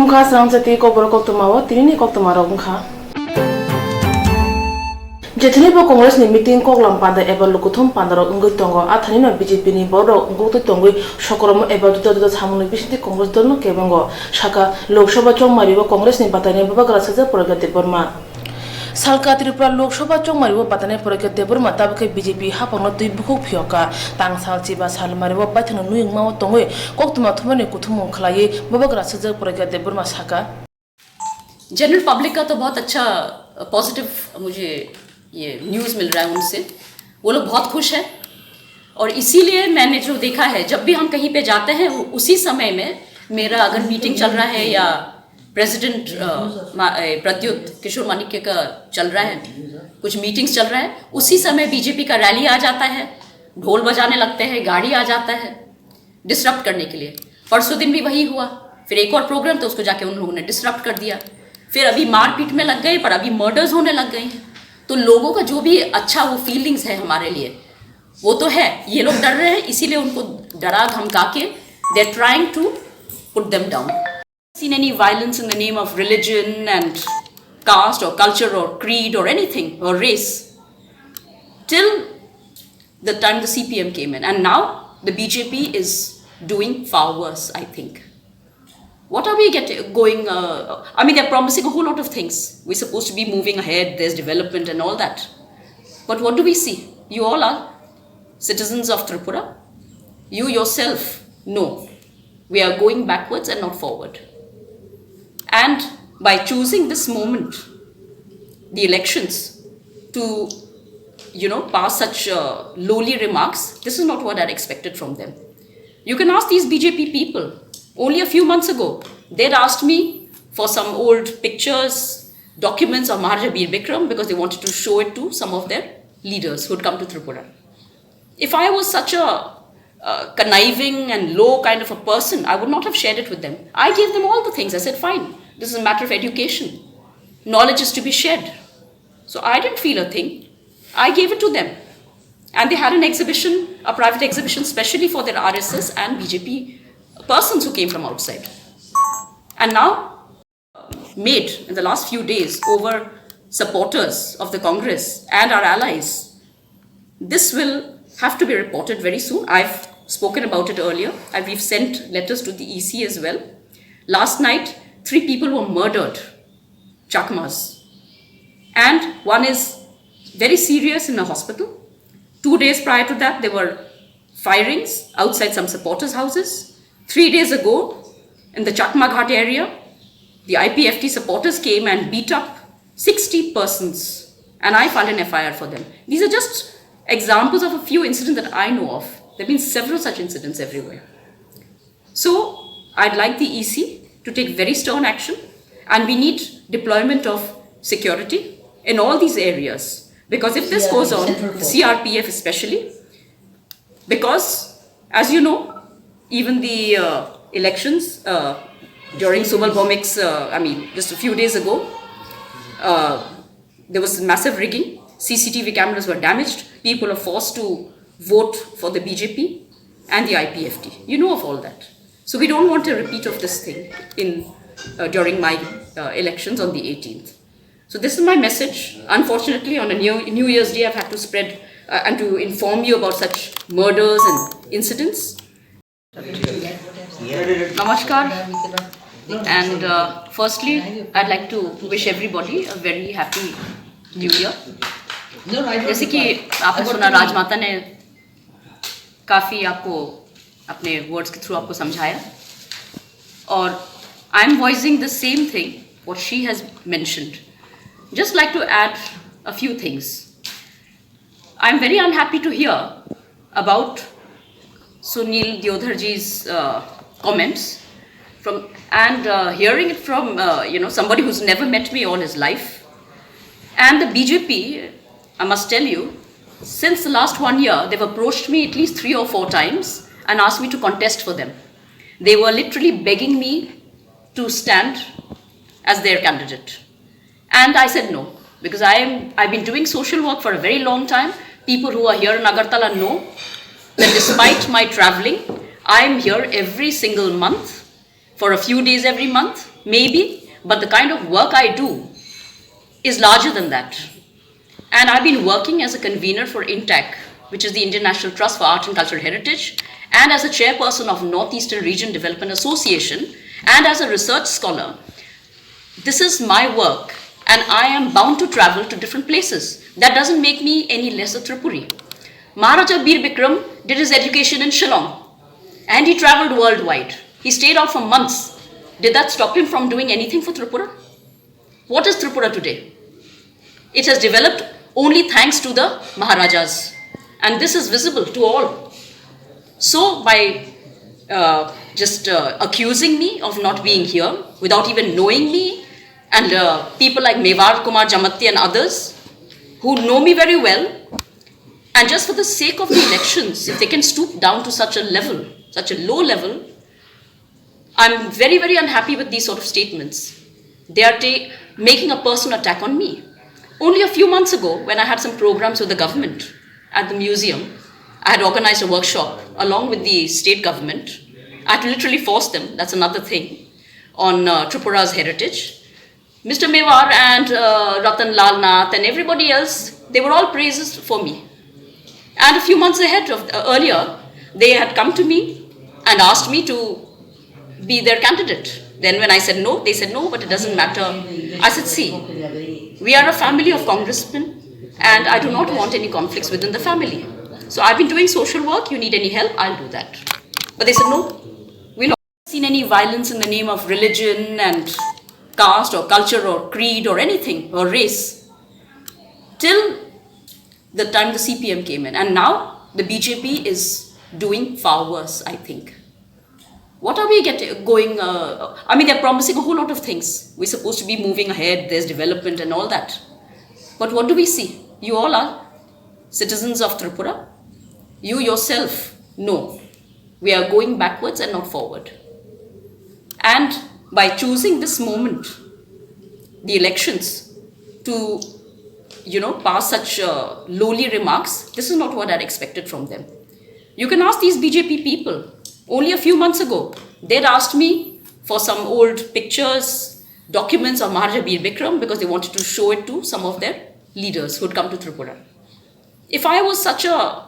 Ungkha Swrangchati Kokborok Koktwma Trini Koktwma Ungkha Jethnibo Congress ni meeting koklam pada eba lukuthum pandaro ungui tongo athani no BJP ni boro ungui tongui shokoromo eba duta samuni bisiti Congress dolno kebengo shaka Lok Sabha chongmaribo Congress ni patani babagra saja Porokya Deborma Salka Tripura Lok Sabha chongmaribo patani Porokya Deborma tabke BJP hapangno tui bukhuk phyoka tang salchi ba salmaribo paithano nuing mawo tongui Koktwma thumani kuthum khlai babagra saja Porokya Deborma shaka general public का तो बहुत अच्छा positive मुझे ये news मिल रहा है उनसे, वो लोग बहुत खुश हैं और इसीलिए मैंने जो देखा है जब भी हम कहीं पे जाते हैं उसी समय में मेरा अगर मीटिंग चल रहा है या प्रेसिडेंट प्रद्युत किशोर मानिक्य का चल रहा है, कुछ मीटिंग्स चल रहा है, उसी समय बीजेपी का रैली आ जाता है, ढोल बजाने लगते हैं, गाड़ी आ जाता है डिस्टर्ब करने के लिए। परसों दिन भी वही हुआ, फिर एक और प्रोग्राम तो उसको जाके उन लोगों ने डिस्टर्ब कर दिया, फिर अभी मारपीट में लग गए, पर अभी मर्डर्स होने लग गए हैं। तो लोगों का जो भी अच्छा वो फीलिंग्स है हमारे लिए वो तो है, ये लोग डर रहे हैं इसीलिए उनको डरा धमका के they are trying to put them down. Seen any violence in the name of religion and caste और कल्चर और क्रीड और एनीथिंग और race till the time the CPM came in, and now the BJP is doing far worse, I think. What are we going? I mean, they're promising a whole lot of things. We're supposed to be moving ahead. There's development and all that. But what do we see? You all are citizens of Tripura. You yourself know we are going backwards and not forward. And by choosing this moment, the elections, to pass such lowly remarks, this is not what I expected from them. You can ask these BJP people. Only a few months ago, they'd asked me for some old pictures, documents of Maharaja Bir Bikram because they wanted to show it to some of their leaders who'd come to Tripura. If I was such a conniving and low kind of a person, I would not have shared it with them. I gave them all the things. I said, fine, this is a matter of education. Knowledge is to be shared. So I didn't feel a thing. I gave it to them. And they had an exhibition, a private exhibition, specially for their RSS and BJP persons who came from outside. And now, made in the last few days over supporters of the Congress and our allies, this will have to be reported very soon. I've spoken about it earlier. We've sent letters to the EC as well. Last night, 3 people were murdered, Chakmas. And one is very serious in a hospital. 2 days prior to that, there were firings outside some supporters' houses. 3 days ago, in the Chakma Ghat area, the IPFT supporters came and beat up 60 persons, and I filed an FIR for them. These are just examples of a few incidents that I know of. There have been several such incidents everywhere. So, I'd like the EC to take very stern action, and we need deployment of security in all these areas. Because if this goes on, the CRPF especially, because, as you know, even the elections during Subal Bhomik's, just a few days ago, there was massive rigging. CCTV cameras were damaged. People were forced to vote for the BJP and the IPFT. You know of all that. So we don't want a repeat of this thing during my elections on the 18th. So this is my message. Unfortunately, on a New Year's Day, I've had to spread and to inform you about such murders and incidents. Namaskar, and firstly I'd like to wish everybody a very happy New Year. जैसे कि आपने सुना, राजमाता ने काफ़ी आपको अपने words के through आपको समझाया, और I am voicing the same thing what she has mentioned. Just like to add a few things. I'm very unhappy to hear about Sunil Diodharji's comments and hearing it from somebody who's never met me all his life. And the BJP, I must tell you, since the last 1 year, they've approached me at least 3 or 4 times and asked me to contest for them. They were literally begging me to stand as their candidate. And I said no, because I've been doing social work for a very long time. People who are here in Agartala know that despite my traveling, I am here every single month for a few days every month, maybe, but the kind of work I do is larger than that. And I've been working as a convener for INTAC, which is the Indian National Trust for Art and Cultural Heritage, and as a chairperson of Northeastern Region Development Association, and as a research scholar. This is my work, and I am bound to travel to different places. That doesn't make me any less a Tripuri. Maharaja Bir Bikram did his education in Shillong, and he traveled worldwide. He stayed out for months. Did that stop him from doing anything for Tripura? What is Tripura today? It has developed only thanks to the Maharajas, and this is visible to all. So by accusing me of not being here without even knowing me, and people like Mewar Kumar Jamatti and others who know me very well, and just for the sake of the elections, if they can stoop down to such a level, such a low level, I'm very, very unhappy with these sort of statements. They are making a personal attack on me. Only a few months ago, when I had some programs with the government at the museum, I had organized a workshop along with the state government. I had to literally force them, that's another thing, on Tripura's heritage. Mr. Mewar and Ratan Lal Nath and everybody else, they were all praises for me. And a few months earlier, they had come to me and asked me to be their candidate. Then when I said no, they said no, but it doesn't matter. I said, see, we are a family of congressmen, and I do not want any conflicts within the family. So I've been doing social work, you need any help, I'll do that. But they said no, we've not seen any violence in the name of religion and caste or culture or creed or anything, or race, till the time the CPM came in. And now the BJP is doing far worse, I think. What are we going, they're promising a whole lot of things. We're supposed to be moving ahead, there's development and all that. But what do we see? You all are citizens of Tripura. You yourself know we are going backwards and not forward. And by choosing this moment, the elections, to pass such lowly remarks, this is not what I'd expected from them. You can ask these BJP people. Only a few months ago, they'd asked me for some old pictures, documents of Maharaja Bir Bikram, because they wanted to show it to some of their leaders who'd come to Tripura. If I was such a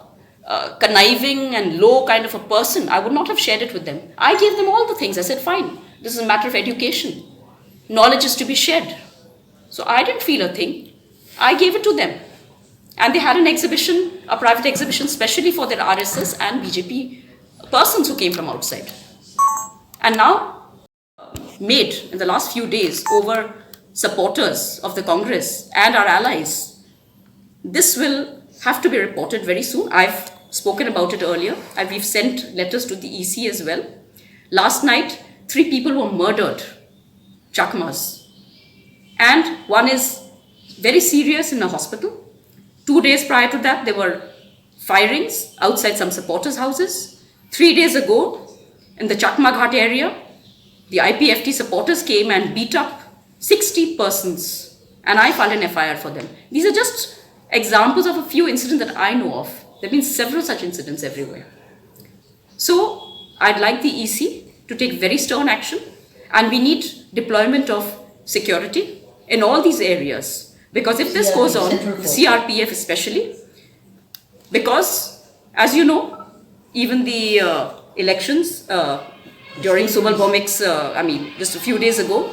conniving and low kind of a person, I would not have shared it with them. I gave them all the things. I said, fine, this is a matter of education. Knowledge is to be shared. So I didn't feel a thing. I gave it to them. And they had an exhibition, a private exhibition, specially for their RSS and BJP persons who came from outside. And now, made in the last few days over supporters of the Congress and our allies, this will have to be reported very soon. I've spoken about it earlier. We've sent letters to the EC as well. Last night, 3 people were murdered, Chakmas. And one is very serious in a hospital. 2 days prior to that, there were firings outside some supporters' houses. 3 days ago, in the Chakma Ghat area, the IPFT supporters came and beat up 60 persons. And I filed an FIR for them. These are just examples of a few incidents that I know of. There have been several such incidents everywhere. So I'd like the EC to take very stern action, and we need deployment of security in all these areas. Because if this goes on, CRPF especially, because as you know, even the elections during Sumal Bhomik's, just a few days ago,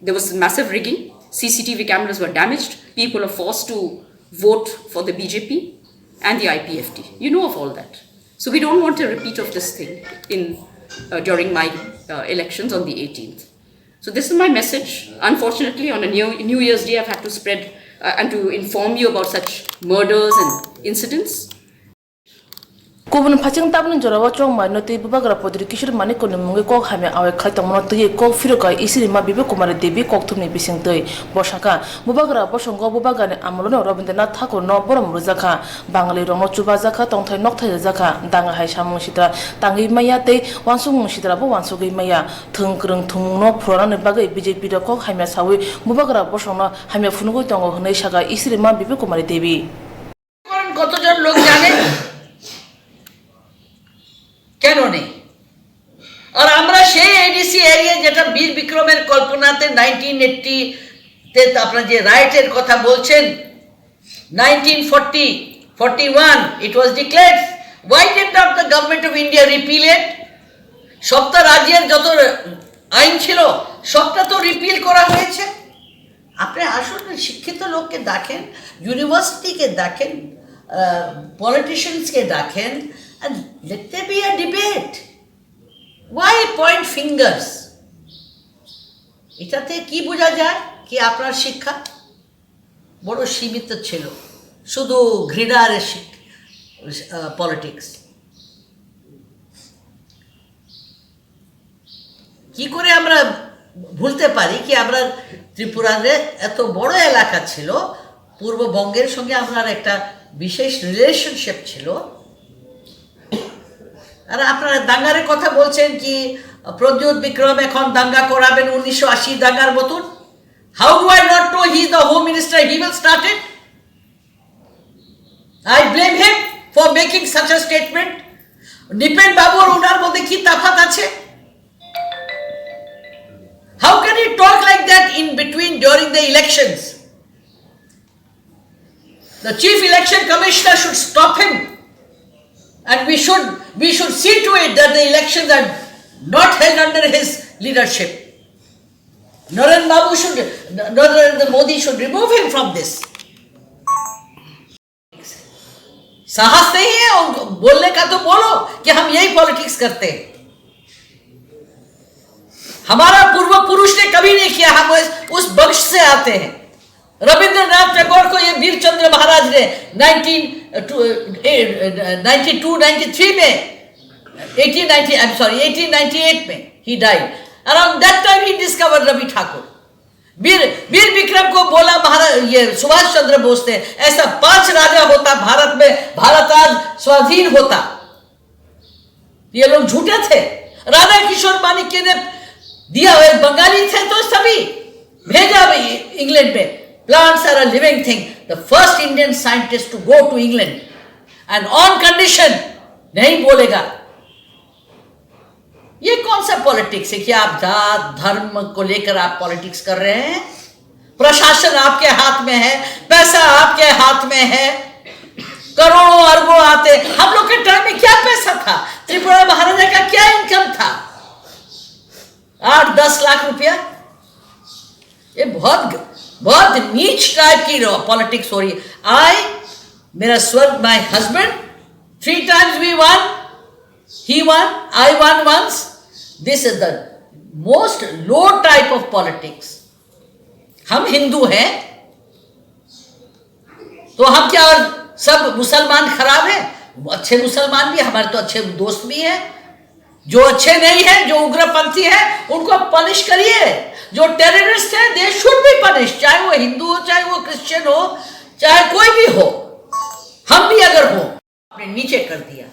there was massive rigging. CCTV cameras were damaged. People are forced to vote for the BJP and the IPFT. You know of all that. So we don't want a repeat of this thing during my elections on the 18th. So this is my message. Unfortunately, on a New Year's Day, I've had to spread and to inform you about such murders and incidents. Kubun paching tabun jorawa chong ma no te bubagra podri kishir mani ko mungi ko khame awe khaitang mono te ko firoka isiri ma bibe kumare debi Koktwma bising tei bosaka bubagra bosongo bubaga ne amlono Rabindranath Thakur no borom ruzaka bangali rono chuba zaka tongthai nokthai zaka danga hai samung sitra tangi maya te wansung sitra bo wansugi maya thungkrung thungno phorana ne bagai BJP ro ko khame sawi bubagra bosongno hame funugo tongo hnei saka isiri ma bibe kumare debi কতজন লোক জানে কেন নেই আর কল্পনাতে 1980 তে আপনারা যে রাইটের কথা বলছেন 1940 41 it was declared. Why did not the government of India repeal it? সবটা রাজ্যের যত আইন ছিল সবটা তো রিপিল করা হয়েছে। আপনি আসলে শিক্ষিত লোককে দেখেন, ইউনিভার্সিটিকে দেখেন, পলিটিশিয়ানসকে দেখেন, and let there be a debate. Why point fingers? এটাতে কি বোঝা যায় কি আপনার শিক্ষা বড় সীমিত ছিল, শুধু ঘৃণার পলিটিক্স। কি করে আমরা ভুলতে পারি কি আমরা ত্রিপুরাতে এত বড় এলাকা ছিল, পূর্ববঙ্গের সঙ্গে আপনার একটা বিশেষ রিলেশনশিপ ছিল, আর আপনারা দাঙ্গারের কথা বলছেন কি প্রদ্যুৎ বিক্রম এখন দাঙ্গা করাবেন 1980 দাঙ্গার মতন। How do I not know he is the home minister? He will start it. I blame him for making such a statement. Nipen Babu আর ওনার মধ্যে কি তফাৎ আছে? How can he talk like that in between during the elections? The Chief Election Commissioner should stop him, and we should see to it that the elections are not held under his leadership. Narendra Modi should remove him from this. साहस नहीं है उनको बोलने का, तो बोलो कि हम यही पॉलिटिक्स करते हैं। हमारा पूर्व पुरुष ने कभी नहीं किया, हम उस वंश से आते हैं। रविंद्रनाथ टैगोर को ये वीर चंद्र महाराज ने 1898 में he died. Around that time he discovered Ravi Thakur. वीर विक्रम को बोला महाराज ये सुभाष चंद्र बोस ने, ऐसा 5 राजा होता भारत में, भारत आज स्वाधीन होता। ये लोग झूठे थे। राधा किशोर माणिक्य ने दिया हुए बंगाली थे तो सभी भेजा इंग्लैंड में। Plants are a living thing. The first Indian scientist to go to England, and on condition नहीं बोलेगा। ये कौन सा पॉलिटिक्स है कि आप जात धर्म को लेकर आप पॉलिटिक्स कर रहे हैं? प्रशासन आपके हाथ में है, पैसा आपके हाथ में है, करोड़ों अरबों आते। हम लोग के टाइम में क्या पैसा था? त्रिपुरा महाराजा का क्या इनकम था? 8-10 लाख रुपया। ये बहुत नीच टाइप की पॉलिटिक्स हो रही है। मेरा स्वर्ग my husband 3 times we won, he won, I won once. This is the most low type of politics. हम हिंदू हैं तो हम क्या सब मुसलमान खराब हैं? अच्छे मुसलमान भी, हमारे तो अच्छे दोस्त भी हैं। जो अच्छे नहीं है, जो उग्रपंथी है, उनको पनिश करिए। जो टेररिस्ट है दे शुड बी पनिश, चाहे वो हिंदू हो, चाहे वो क्रिश्चियन हो, चाहे कोई भी हो। हम भी अगर हो, आपने नीचे कर दिया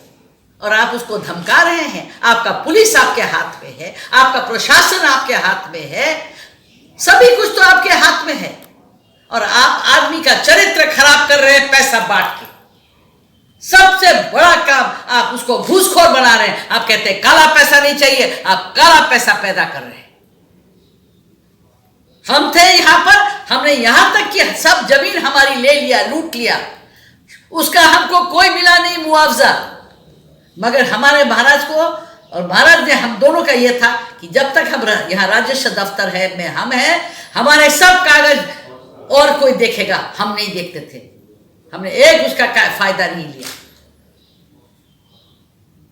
और आप उसको धमका रहे हैं। आपका पुलिस आपके हाथ में है, आपका प्रशासन आपके हाथ में है, सभी कुछ तो आपके हाथ में है, और आप आदमी का चरित्र खराब कर रहे हैं पैसा बांट के। सबसे बड़ा काम आप उसको घूसखोर बना रहे हैं। आप कहते हैं काला पैसा नहीं चाहिए, आप काला पैसा पैदा कर रहे हैं। हम थे यहां पर, हमने यहां तक कि सब जमीन हमारी ले लिया, लूट लिया, उसका हमको कोई मिला नहीं मुआवजा। मगर हमारे महाराज को और महाराज ने हम दोनों का यह था कि जब तक हम यहाँ राजस्व दफ्तर है में हम हैं, हमारे सब कागज और कोई देखेगा, हम नहीं देखते थे। हमने एक उसका फायदा नहीं लिया।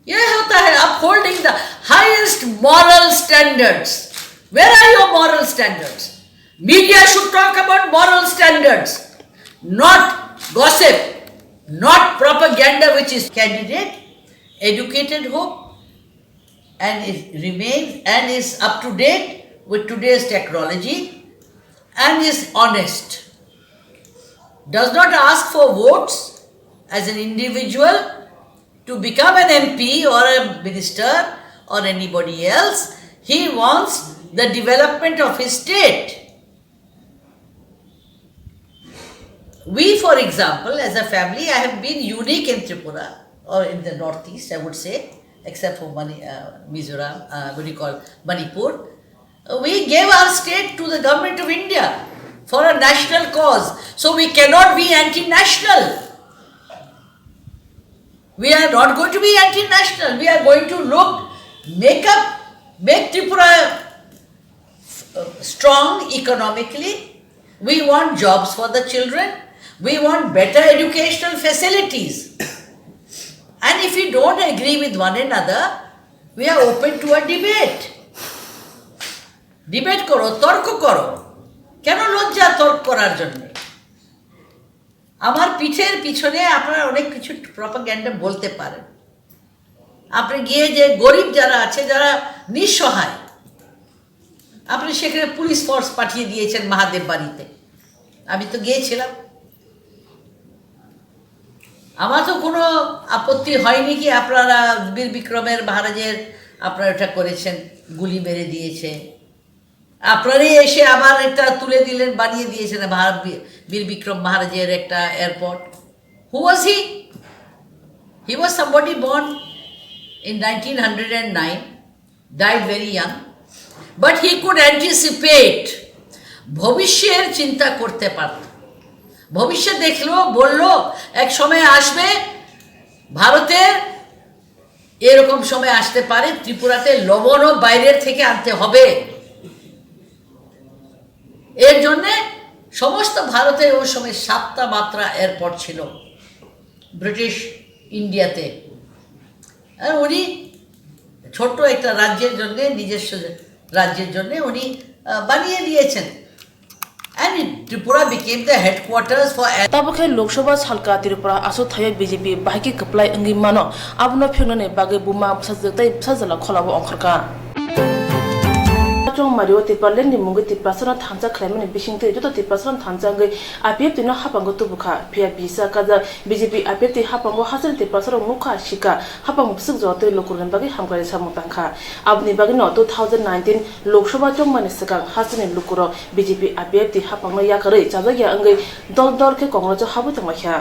यह होता है upholding the highest moral standards. Where are your moral standards? Media should talk about moral standards, not gossip, not propaganda, which is candidate, educated hope, and it remains and is up to date with today's technology, and is honest. Does not ask for votes as an individual to become an MP or a minister or anybody else. He wants the development of his state. We, for example, as a family, I have been unique in Tripura or in the northeast, I would say, except for Mizoram, what do you call Manipur. We gave our state to the government of India for a national cause. So we cannot be anti-national. We are not going to be anti-national. We are going to make Tripura strong economically. We want jobs for the children. We want better educational facilities. And if we don't agree with one another, we are open to a debate. Debate koro, torko koro. কেন লজ্জা তর্ক করার জন্য? আমার পিঠের পিছনে আপনারা অনেক কিছু প্রপাগ্যান্ডা বলতে পারেন। আপনি গিয়ে যে গরিব যারা আছে, যারা নিঃসহায়, আপনি সেখানে পুলিশ ফোর্স পাঠিয়ে দিয়েছেন মহাদেব বাড়িতে। আমি তো গিয়েছিলাম, আমার তো কোনো আপত্তি হয়নি কি আপনারা বীর বিক্রমের মহারাজের আপনারা এটা করেছেন, গুলি মেরে দিয়েছে। আপনারাই এসে আবার এটা তুলে দিলেন, বানিয়ে দিয়েছেন বীর বিক্রম মহারাজের একটা airport. Who was he? He was somebody born in 1909, died very young, but he could anticipate, ভবিষ্যের চিন্তা করতে পারত। ভবিষ্যৎ দেখলো, বললো এক সময় আসবে ভারতের এরকম সময় আসতে পারে, ত্রিপুরাতে লবণও বাইরের থেকে আনতে হবে। এর জন্যে সমস্ত ভারতের ওই সময় 7টা মাত্রা এয়ারপোর্ট ছিল ব্রিটিশ ইন্ডিয়াতে। আর উনি ছোট্ট একটা রাজ্যের জন্য, নিজস্ব রাজ্যের জন্য উনি বানিয়ে দিয়েছেন। And Tripura became the headquarters for tabakhe Lok Sabha salka Tripura aso thaya BJP bahiki kaplai angi mano abno phirnane bage buma sajai sajala kholabo ongkharka chong mario tipalen ni mungi tipasana thancha khlaimani bisingte joto tipasana thancha ngai APF tino hapango tubukha phia bisa kaja BJP APF ti hapango hasan tipasara mukha shika hapango suk jote lokuren bagi hamgari samutangkha abni bagi no 2019 Lok Sabha chong mani sakang hasani lukuro BJP APF ti hapango yakare chajagya angai dol ke kongro habu tangmakha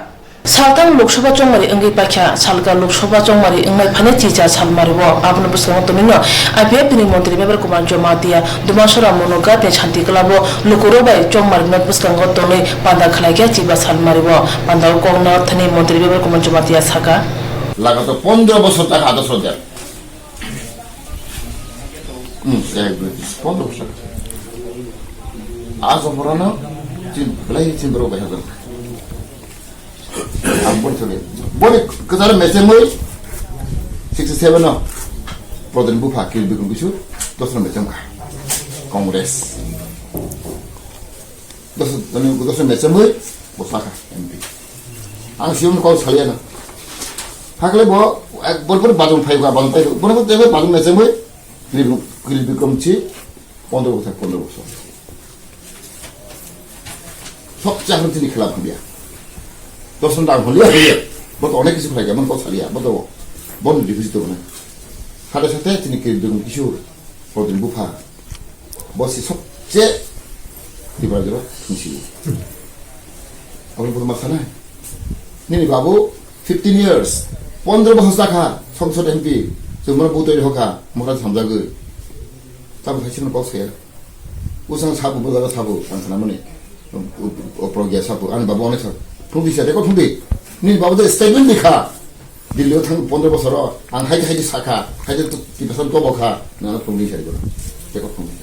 Saltang Lok Sabha chongmari angai pakha salka Lok Sabha chongmari angai phane chicha salmaribo abno busang tomino APF ni montri member kuman jomatia dumasora monoga te chanti klabo lokoro bai chongmari not busang tonoi panda khlaiga chiba salmaribo panda kongna thani montri member kuman jomatia saka লাগাতো 15 বছর টাকা আদর্শ দেয় 15 বছর আজ অপরানো ply চিন্দ্র বাইহাজন Ambar চলে বলে কদার মেসেমই 67 ন প্রধান বুফা কিল বিকুম কিছু দশন মেসেমকা কংগ্রেস দশন মেসেমই বসাকা এমপি আং সিউন কল ছালিয়া না থাকলে বলপর বাজন ফাইবা বাজন ফাইব বলপর দেবে বাজন মেসেমই কিল বিকুম ছি 15 বছর সবচেয়ে এখন তিনি খেলা ভাবিয়া দর্শন দাম হলিয়া হইয়া বত অনেক কিছু খাই এমন কথা লিয়া বত বন্ধ ডিভিজিত না সাথে সাথে তিনি দেখুন কিশোর প্রদিন বুফা বসে সবচেয়ে দিবার জন্য শুনছিল আপনি প্রথম মাথা নাই নিনি বাবু 15 ইয়ার্স 15 বছর টাকা সংসদ এমপি जोंबो बुतै होका मोरा समजागो ताब खायसिन कौसे उसां साबु बगा साबु आंसना मने प्रज्ञा साबु आं बाबु अनेक फुंदिसा देखो फुंदि नि बाबु दे स्टेटमेंट लिखा दिल्लीयाव थां 15 बोसोर आं हायदि साखा हायदि टिपासन तो बखा ना फुंदिसा देखो फुंदि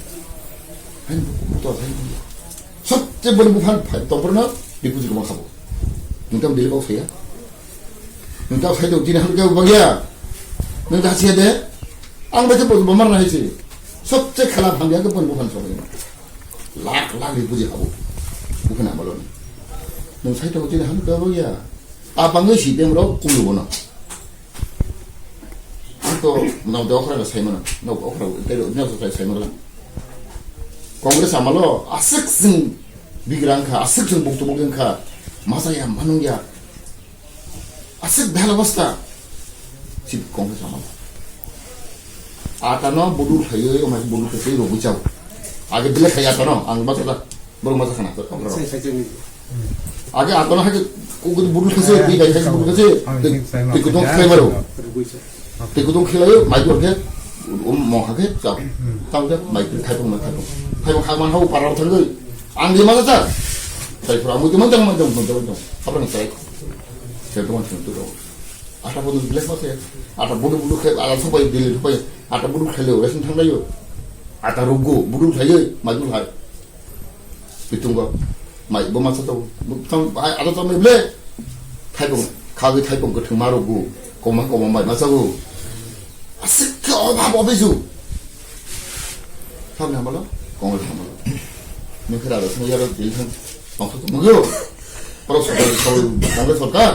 हाय तो हाय सबसे बड़ बुफान तंफरना डिपुजिट मा खाबो नोंथां दिल्लीयाव फैया नोंथां फायदो दिन हालके बगिया नों दासि दे आं बायदि बमार नायसि सबसे खेला भांगिया गोपन बुफान सबाय लाख लाख डिपुजिट खाबो बुफाना मालन नों साइटो दिन हालके बगिया आबाङै सिदेमराव कुलुबोना आंथ' नाव देवखरा सायमोन नाव अखरा तेरो नाव सायमोन कांग्रेस आमालो आसिक जों बिग्रांखा आसिक जों बक्तबगोंखा माजाया मानुंगिया आसिक बेलबस्ता सिब कांग्रेस आमालो आतानो बुदु थायो ओमाय बुदु थायो रबुचाव आगे बिले खाया तानो आं बाथला बर माजा खाना आगे आतानो हागे उगुद बुदु थायो बि गाय बुदु थायो दैखौ दं खायमारो दैखौ दं खेलायो माइगरके mongkake jauh tahu dia baik taipung kaman hau parau terus anggi mana tak saya kurang itu macam apa nih saya tuh ada bodoh bilas masih ada bodoh kayak ada supaya dili supaya ada bodoh khelo resin thang layu ada rugo bodoh saya maju hai itu enggak mai boma satu ada sama beli taipung kagak taipung ke marugo komang mai masago asik kau apa beju kamu apa lo kau apa lo mungkin ada semua orang bilang maksud mungkin terus kalau sorka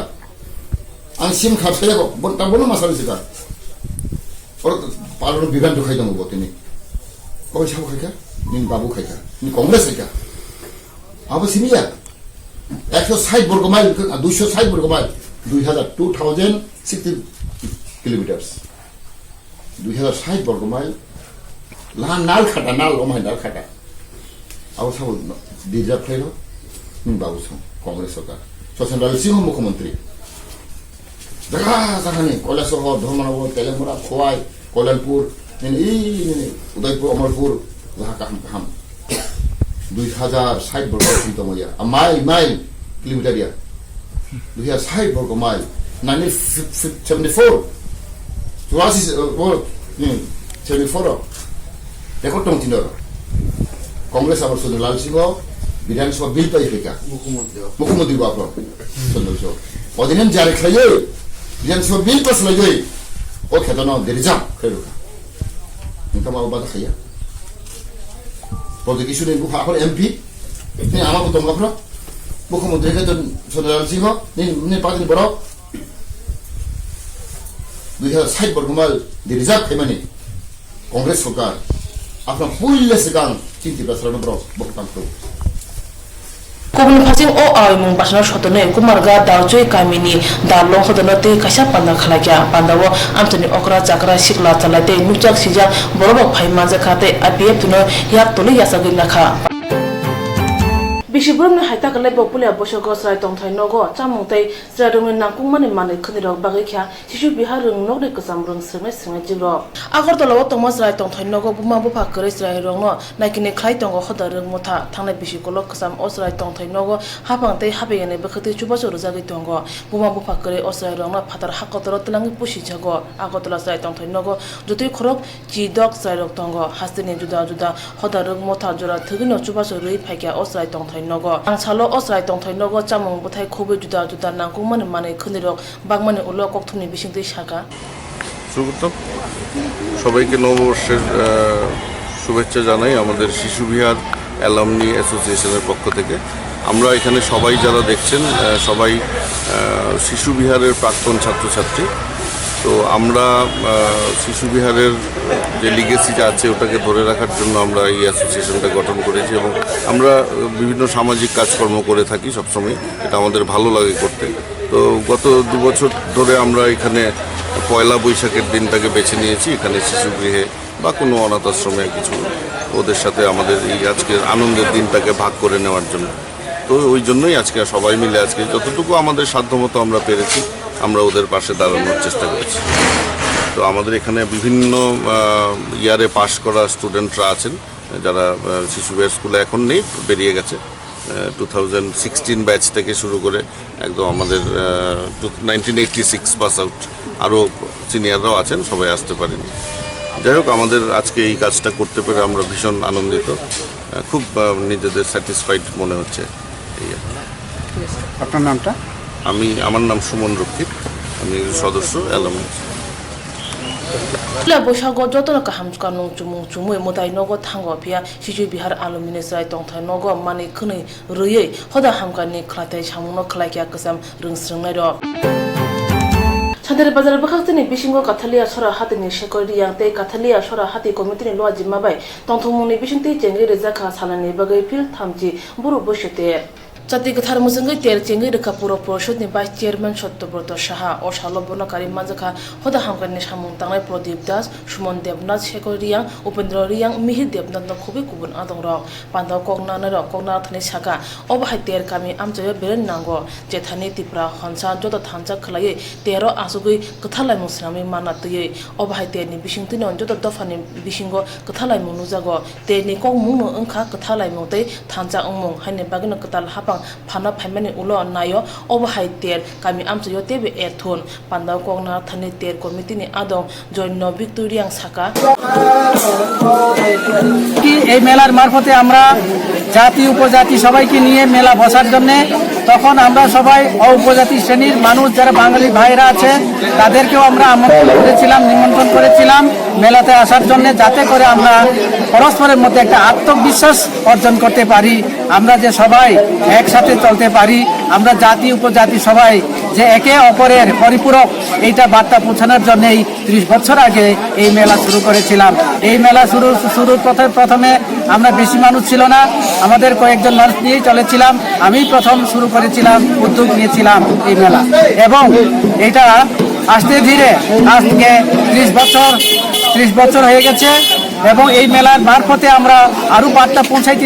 ansim khasnya kok tak boleh masalah sih kan orang palu bigan tuh kayak dong buat ini kau siapa kayak ini babu kayak ini kongres kayak apa sih ni ya 160 বর্গ mile 260 বর্গ mile 2060 kilometers 2060 বর্গ mile লাহান নাল খাটা নাল ওমাই নাল খাটা আও সাবো deserve খাইলো বাবু কংগ্রেস সরকার সচেন্দ্র সিংহ মুখ্যমন্ত্রী জায়গা জায়গানি কৈলাসহর ধর্মনগর তেলেঙ্গানা খোয়াই কল্যাণপুর উদয়পুর অমরপুর যাহা কাহাম কাহাম 2060 বর্গ কিলোমিটার মাইল কিলোমিটার 2060 বর্গ mile 1974 rekod dong tindak Kongres abar Sundar Lal Singh Vidansabha bill pai fika Mukhyamantri bapro Sundar so odinem jare khaye Vidansabha bill pas lagoi o khetano derijam khairuka inka ma obada khaya project issue ni bukha MP ni ama ko tonga pro Mukhyamantri ka Sundar Lal Singh ni padin borok 2060 বর্গ mile derijam khaimani Kongres সরকার আপনার পুইলে সিগাং চিন্তি বাসরানো ব্র বক্তান্ত Kubun Fasing O Mung Basana Shotone, Kumarga, Daljoy Kamini, Dalong Hodonote, Kasha Panda Kalakia, Pandawo, Anthony Okra, Zakra, Shikla, Talate, Nujak Sija, Borobo Paimanzakate, Apiatuno, Yatuli Yasaginaka. Bishibrum haita kale popular boshogo srai tong thai nogo chamungtai stradung nangkung mani mani khuniro bagikha shishu bihar rung nogre kasam rung srngai jigro agartala tongma srai tong thai nogo buma bupa kare srai rong no naikini khlai tongo khoda rung motha thangna bishikolo kasam osrai tong thai nogo hapangtai habeyane bakhati chubaso rojagi tongo buma bupa kare osrai rong no phatar hakotoro tlangi pushi jago agartala srai tong thai nogo jotui khorok ji dog srai rok tongo hastini juda juda khoda rung motha jora thugino chubaso rui phaikya osrai tong thai nogo angchalo osrai tongthai nogo chamung buthai khobe juda juda nangkung mani mani khunirok bagmani ulo kokthumni bisingtei saka Sugata সবাইকে নববর্ষের শুভেচ্ছা জানাই আমাদের শিশু Bihar alumni অ্যাসোসিয়েশনের পক্ষ থেকে আমরা এখানে সবাই যারা দেখছেন সবাই শিশু বিহারের প্রাক্তন ছাত্রছাত্রী তো আমরা শিশু বিহারের যে লিগেসিটা আছে ওটাকে ধরে রাখার জন্য আমরা এই অ্যাসোসিয়েশনটা গঠন করেছি এবং আমরা বিভিন্ন সামাজিক কাজকর্ম করে থাকি সবসময় এটা আমাদের ভালো লাগে করতে তো গত 2 বছর ধরে আমরা এখানে পয়লা বৈশাখের দিনটাকে বেছে নিয়েছি এখানে শিশুগৃহে বা কোনো অনাথ আশ্রমে কিছু ওদের সাথে আমাদের এই আজকের আনন্দের দিনটাকে ভাগ করে নেওয়ার জন্য তো ওই জন্যই আজকে সবাই মিলে আজকে যতটুকু আমাদের সাধ্যমতো আমরা পেরেছি আমরা ওদের পাশে দাঁড়ানোর চেষ্টা করেছি তো আমাদের এখানে বিভিন্ন ইয়ারে পাশ করা স্টুডেন্টরা আছেন যারা শিশু বিহার স্কুলে এখন নেই বেরিয়ে গেছে 2016 ব্যাচ থেকে শুরু করে একদম আমাদের 1986 পাস আউট আরও সিনিয়ররাও আছেন সবাই আসতে পারেনি যাই হোক আমাদের আজকে এই কাজটা করতে পেরে আমরা ভীষণ আনন্দিত খুব নিজেদের স্যাটিসফাইড মনে হচ্ছে এই আপনার নামটা আমার নাম সুমন রক্ষিত আমি সদস্য alumni La boshago jotona ka hamska nong chumu modai nogo thango pia shishu bihar alumni srai tongthai nogo mani khuni ruye hoda hamka ni khlatai samuno khlaikia kasam rungsrungnai ro Chandere bazar bakhtini bishingo kathalia sora hatini shekori yangte kathalia sora hati komitini lo jimabai tongthumuni bishingti jengri reza kha salani bagai pil thamji buru boshete জাতি গথার মুজঙ্গি তের Changi রেখা পুর পরিষদনি vice chairman Satyabrata Saha ও সালবনকারী মানজাখা হদা হামকানি সামুং তাংনাই প্রদীপ দাস সুমন দেবনাথ শেখর রিয়াং উপেন্দ্র রিয়াং মিহির দেবনাথ খুবই গুবুন আদং rock পান্দাও কগনানের কগনা Thani সাকা অবাহাই তের কামি আমজয় বেরেন নাঙ্গো যেথানি তিপ্রা হনসা যত থানজা খলায়ে তেরো আসুগৈ গথালাই মুসলামি মানা তৈয়ে অবাহাই তেরনি বিশিংতিনি যত দফানি বিশিঙ্গ গথালাই মুং নুজাগো তেরনি কক মুং ওংখা গথালাই মুংতৈ থানজা ওংমুং হাইনে বাগিনো গতাল হাপাং ফানা ফাইমানি উলো নাयो অবহাই তের কামি আমচয় তেবে এথুন পান্দাও কগনা থানি তের কমিটিনি আদং জৈন্য ভিক্টোরিয়াং সাকা এই মেলার মারফতে আমরা জাতি উপজাতি সবাইকে নিয়ে মেলা বসার জন্য তখন আমরা সবাই উপজাতি শ্রেণীর মানুষ যারা বাঙালি ভাইরা আছে তাদেরকেও আমরা আমন্ত্রণ করেছিলাম নিমন্ত্রণ করেছিলাম মেলাতে আসার জন্য যাতে করে আমরা পরস্পরের মধ্যে একটা আত্মবিশ্বাস অর্জন করতে পারি আমরা যে সবাই একসাথে চলতে পারি আমরা জাতি উপজাতি সবাই যে একে অপরের পরিপূরক এইটা বার্তা পৌঁছানোর জন্যই 30 বছর আগে এই মেলা শুরু করেছিলাম এই মেলা শুরুর প্রথমে আমরা বেশি মানুষ ছিল না আমাদের কয়েকজন মানুষ নিয়েই চলেছিলাম আমি প্রথম শুরু করেছিলাম উদ্যোগ নিয়েছিলাম এই মেলা এবং এটা আস্তে ধীরে আজকে 30 বছর হয়ে গেছে এবং এই মেলার মারফতে আমরা আরো বার্তা পৌঁছাইতে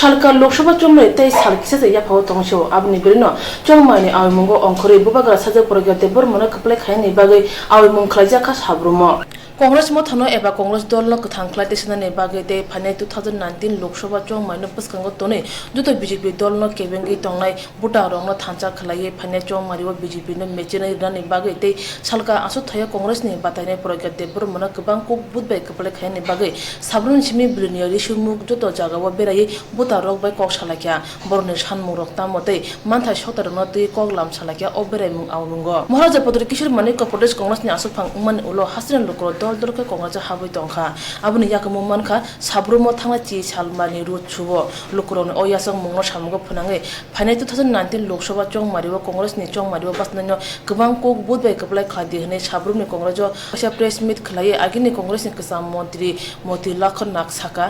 সালকা লোকসভা চমলাই তাই সালকিসা যাইয়া ফাও তংশো আবনি বিরনো চংমাইনি আওইমুঙ্গো অংখরে বুবাগা সাজা পরগতে বরমনা কপলে খাইনি বাগৈ আওইমুং খাইজাখা সাব্রুমো কংগ্রেস মথানো এবা কংগ্রেস দলনো কথাংখ্লাই তেসনানি বাগৈ তে ফানে 2019 লোকসভা চংমাইনো পসকাঙ্গো তনে যত বিজেপি দলনো কেবেঙ্গি তংনাই বুটা রংনো থানচা খলাইয়ে ফানে চংমারিও বিজেপি नो मेचिनाय रानि बागै ते सालका आसु थाया कांग्रेस नि बातायनाय प्रगति बरमना गोबां कक बुधबाय कपले खायनि बागै साब्रुन सिमि ब्रिनियारि सुमुक जत जागाव बेरायै बुता रक बाय कक सालाख्या बरनि सानमुं रक्ता मते मानथाय सतारनो तै कक लाम सालाख्या ओ बेराय मुं आवमुंगो महाराजा पदर किशोर माने प्रदेश कांग्रेस नि आसु फां उमान उलो हास्रेन लोकर दल दलके कांग्रेस हाबै तंखा आबुनि याकमु मानखा साब्रुमो थांना चि सालमानि रुट सुबो लोकरनो अयासं मुंनो सामगो फनाङै फाइनाय 2019 लोकसभा चंमारिबो कांग्रेस नि चंमारिबो बासनानो गोबां कक बुधबाय कपलाय खादि हने साब्रुमनि कांग्रेस असा प्रेस मिट खलाये आगिनि कांग्रेस नि किसान मन्त्री মতি লক্ষণনাথ সাকা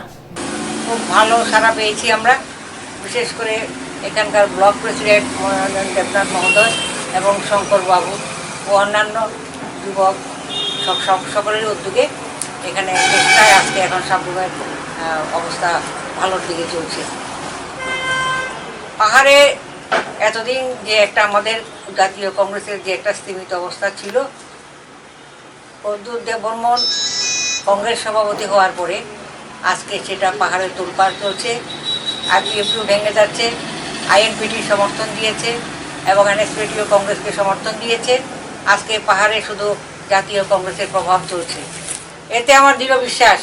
খুব ভালো সারা পেয়েছি আমরা বিশেষ করে এখানকার ব্লক প্রেসিডেন্ট মনোরঞ্জন দেবনাথ মহোদয় এবং শঙ্কর বাবু ও অন্যান্য যুবক সকলের উদ্যোগে এখানে চেষ্টায় আজকে এখন সাব্রুমের অবস্থা ভালোর দিকে চলছে পাহাড়ে এতদিন যে একটা আমাদের জাতীয় কংগ্রেসের যে একটা স্থিমিত অবস্থা ছিল প্রদ্যুৎ দেববর্মন কংগ্রেস সভাপতি হওয়ার পরে আজকে সেটা পাহাড়ে তোলপাড় চলছে আইপিএফটিও ভেঙে যাচ্ছে আইএনপিটি সমর্থন দিয়েছে এবং এনএসপিটিও কংগ্রেসকে সমর্থন দিয়েছে আজকে পাহাড়ে শুধু জাতীয় কংগ্রেসের প্রভাব চলছে এতে আমার দৃঢ় বিশ্বাস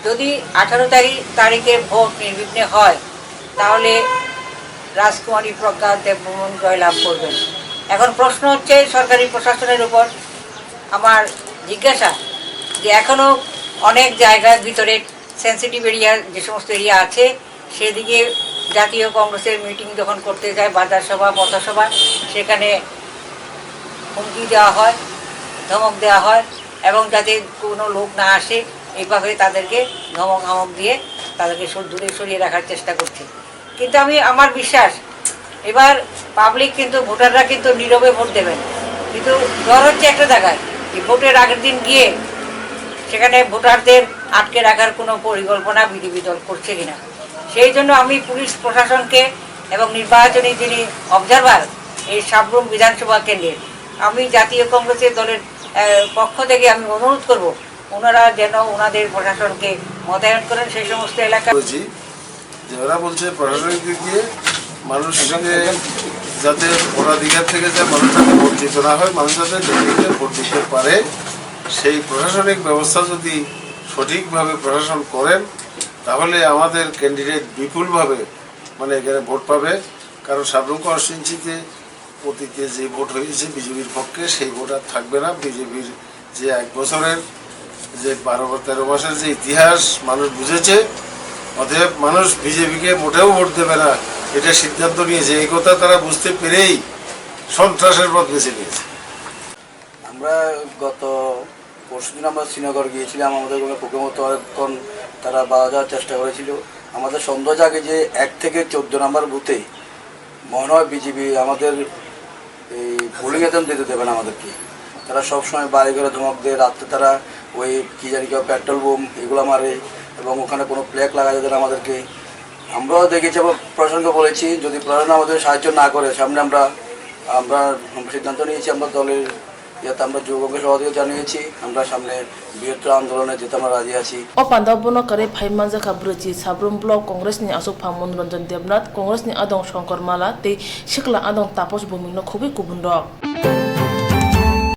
যদি 18 তারিখে ভোট নির্বিঘ্নে হয় তাহলে রাজকুমারী প্রজ্ঞা দেববর্মন জয়লাভ করবেন এখন প্রশ্ন হচ্ছে সরকারি প্রশাসনের উপর আমার জিজ্ঞাসা যে এখনও অনেক জায়গার ভিতরে সেন্সিটিভ এরিয়া যে সমস্ত এরিয়া আছে সেদিকে জাতীয় কংগ্রেসের মিটিং যখন করতে যায় বাজার সভা পথসভা সেখানে হুমকি দেওয়া হয় ধমক দেওয়া হয় এবং যাতে কোনো লোক না আসে এইভাবে তাদেরকে ধমক দিয়ে তাদেরকে দূরে সরিয়ে রাখার চেষ্টা করছে কিন্তু আমার বিশ্বাস এবার পাবলিক কিন্তু ভোটাররা কিন্তু নীরবে ভোট দেবেন কিন্তু ডর হচ্ছে একটা জায়গায় এই ভোটের আগের দিন গিয়ে সেখানে ভোটারদের আটকে রাখার কোনো পরিকল্পনা বিজেপি দল করছে কিনা সেই জন্য আমি পুলিশ প্রশাসনকে এবং নির্বাচনী যিনি অবজারভার এই সাব্রুম বিধানসভা কেন্দ্রের আমি জাতীয় কংগ্রেসের দলের পক্ষ থেকে আমি অনুরোধ করব ওনারা যেন ওনাদের প্রশাসনকে মোতায়েন করেন সেই সমস্ত এলাকা যে ওরা বলছে প্রশাসনিক দিক দিয়ে মানুষকে যাতে ভোটাধিকার থেকে যে মানুষ যাতে বঞ্চিত না হয় মানুষ যাতে নির্বিঘ্নে ভোট দিতে পারে সেই প্রশাসনিক ব্যবস্থা যদি সঠিকভাবে প্রশাসন করেন তাহলে আমাদের ক্যান্ডিডেট বিপুলভাবে মানে এখানে ভোট পাবে কারণ সাবরুম কনস্টিটুয়েন্সিতে অতীতে যে ভোট হয়েছে বিজেপির পক্ষে সেই ভোট আর থাকবে না বিজেপির যে 1 বছরের যে 12-13 মাসের যে ইতিহাস মানুষ বুঝেছে অতএব মানুষ বিজেপিকে মোটেও ভোট দেবে না এটা সিদ্ধান্ত নিয়েছে এই কথা তারা বুঝতে পেরেই সন্ত্রাসের পথ বেছে নিয়েছে আমরা গত পরশুদিন আমরা শ্রীনগর গিয়েছিলাম আমাদের কোনো প্রোগ্রাম অনেকক্ষণ তারা বাধা দেওয়ার চেষ্টা করেছিল আমাদের সন্দেহ জাগে যে 1 থেকে 14 নম্বর বুথে মনে হয় বিজেপি আমাদের এই পোলিং এজেন্ট দিতে দেবে না আমাদেরকে। তারা সবসময় বাড়ি ঘরে ধমক দেয়, রাত্রে তারা ওই কী জানি কেউ পেট্রোল বোম এগুলো মারে এবং ওখানে কোনো প্লেক লাগাই দেয় না আমাদেরকে। আমরাও দেখেছি এবং প্রশাসনকে বলেছি যদি প্রশাসন আমাদের সাহায্য না করে সামনে আমরা সিদ্ধান্ত নিয়েছি, আমরা দলের ইয়াতে আমরা যুবকের সভাপতিকে জানিয়েছি আমরা সামনে বৃহত্তর আন্দোলনে যেতে আমরা রাজি আছি। O panda bono kare phaiman jaka bruchi sabrum block congress ni asok phamon ranjan devnath congress ni adong shankar mala te shikla adong tapos bumino khobi kubundok